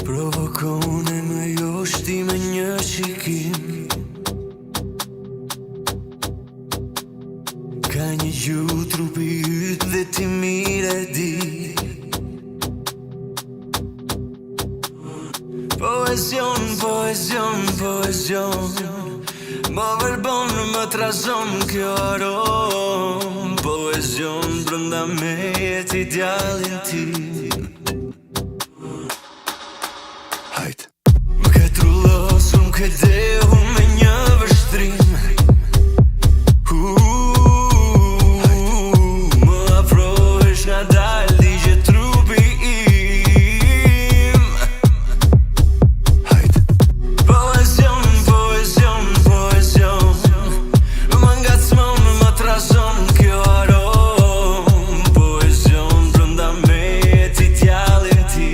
Provokone më jo shti me një shikim. Ka një gjuhë trupi yt dhe ti mire di. Poezion, poezion, poezion, më verbon, më trazon kjo arom. Poezion brënda me jet idealin tim. Hajt më ke trullosur, më ke dehu me një vështrim. Më afrohesh nga dal ligje trupi im. Hajt poezion, poezion, poezion, më ngacmon, më trazon kjo arom. Poezion brënda me jet idealin tim.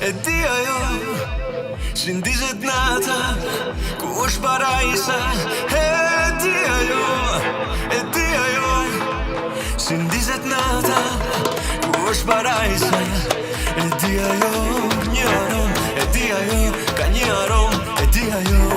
E di ajo, si ndizet nata, ku është parajsa. E di ajo, si ndizet nata, ku është parajsa. E di ajo, një arom, e di ajo, ka një arom, e di ajo.